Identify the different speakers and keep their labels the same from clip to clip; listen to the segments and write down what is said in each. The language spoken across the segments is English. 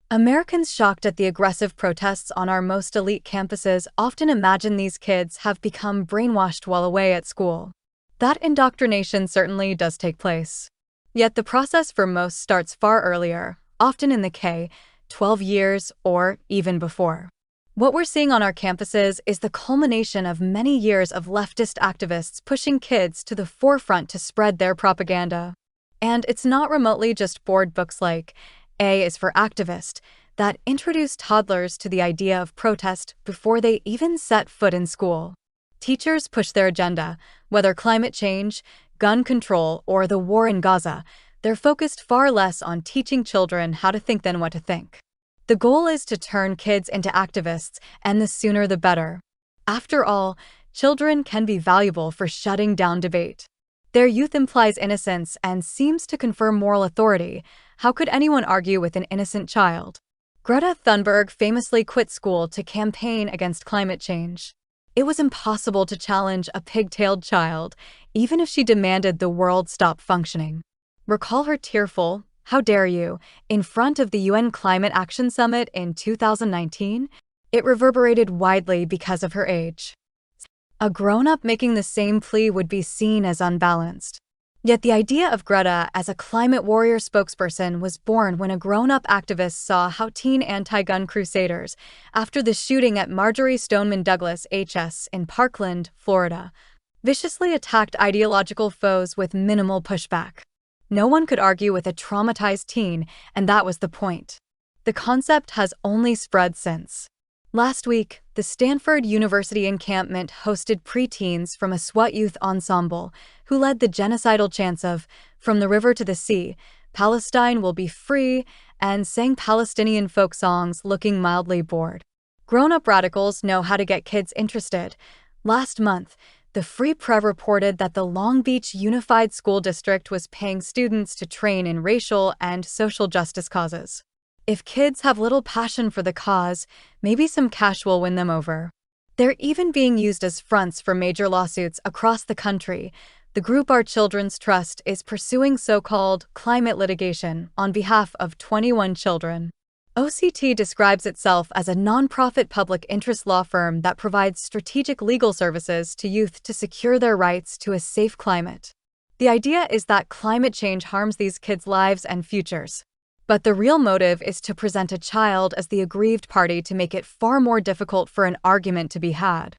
Speaker 1: Americans shocked at the aggressive protests on our most elite campuses often imagine these kids have become brainwashed while away at school. That indoctrination certainly does take place. Yet the process for most starts far earlier, often in the K-12 years or even before. What we're seeing on our campuses is the culmination of many years of leftist activists pushing kids to the forefront to spread their propaganda. And it's not remotely just board books like A is for Activist that introduce toddlers to the idea of protest before they even set foot in school. Teachers push their agenda, whether climate change, gun control, or the war in Gaza. They're focused far less on teaching children how to think than what to think. The goal is to turn kids into activists, and the sooner the better. After all, children can be valuable for shutting down debate. Their youth implies innocence and seems to confer moral authority. How could anyone argue with an innocent child? Greta Thunberg famously quit school to campaign against climate change. It was impossible to challenge a pigtailed child, even if she demanded the world stop functioning. Recall her tearful, "How dare you," in front of the UN Climate Action Summit in 2019? It reverberated widely because of her age. A grown-up making the same plea would be seen as unbalanced. Yet the idea of Greta as a climate warrior spokesperson was born when a grown-up activist saw how teen anti-gun crusaders, after the shooting at Marjorie Stoneman Douglas HS in Parkland, Florida, viciously attacked ideological foes with minimal pushback. No one could argue with a traumatized teen, and that was the point. The concept has only spread since. Last week, the Stanford University encampment hosted preteens from a SWAT youth ensemble who led the genocidal chants of "From the River to the Sea, Palestine will be free," and sang Palestinian folk songs looking mildly bored. Grown-up radicals know how to get kids interested. Last month, the Free Press reported that the Long Beach Unified School District was paying students to train in racial and social justice causes. If kids have little passion for the cause, maybe some cash will win them over. They're even being used as fronts for major lawsuits across the country. The group Our Children's Trust is pursuing so-called climate litigation on behalf of 21 children. OCT describes itself as a nonprofit public interest law firm that provides strategic legal services to youth to secure their rights to a safe climate. The idea is that climate change harms these kids' lives and futures. But the real motive is to present a child as the aggrieved party to make it far more difficult for an argument to be had.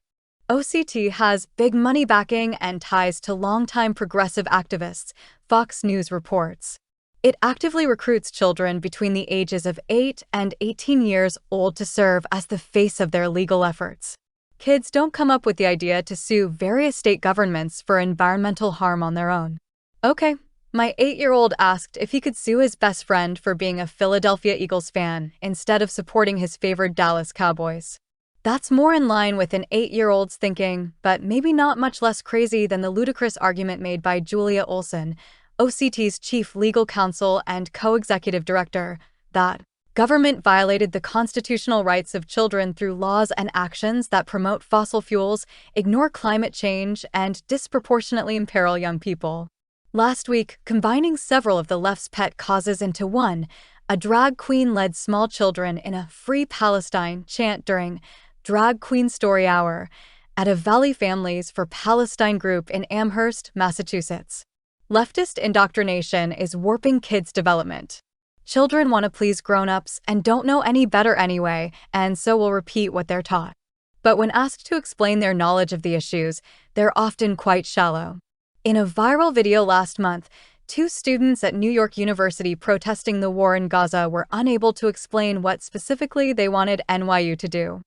Speaker 1: OCT has big money backing and ties to longtime progressive activists, Fox News reports. It actively recruits children between the ages of 8 and 18 years old to serve as the face of their legal efforts. Kids don't come up with the idea to sue various state governments for environmental harm on their own. Okay, my 8-year-old asked if he could sue his best friend for being a Philadelphia Eagles fan instead of supporting his favored Dallas Cowboys. That's more in line with an 8-year-old's thinking, but maybe not much less crazy than the ludicrous argument made by Julia Olson, OCT's chief legal counsel and co-executive director, that government violated the constitutional rights of children through laws and actions that promote fossil fuels, ignore climate change, and disproportionately imperil young people. Last week, combining several of the left's pet causes into one, a drag queen led small children in a Free Palestine chant during Drag Queen Story Hour at a Valley Families for Palestine group in Amherst, Massachusetts. Leftist indoctrination is warping kids' development. Children want to please grown-ups and don't know any better anyway, and so will repeat what they're taught. But when asked to explain their knowledge of the issues, they're often quite shallow. In a viral video last month, 2 students at New York University protesting the war in Gaza were unable to explain what specifically they wanted NYU to do.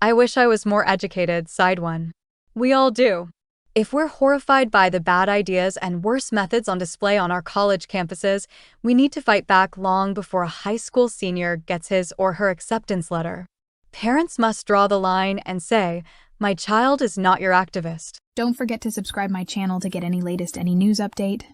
Speaker 1: "I wish I was more educated," sighed one. We all do. If we're horrified by the bad ideas and worse methods on display on our college campuses, we need to fight back long before a high school senior gets his or her acceptance letter. Parents must draw the line and say, "My child is not your activist."
Speaker 2: Don't forget to subscribe my channel to get any news update.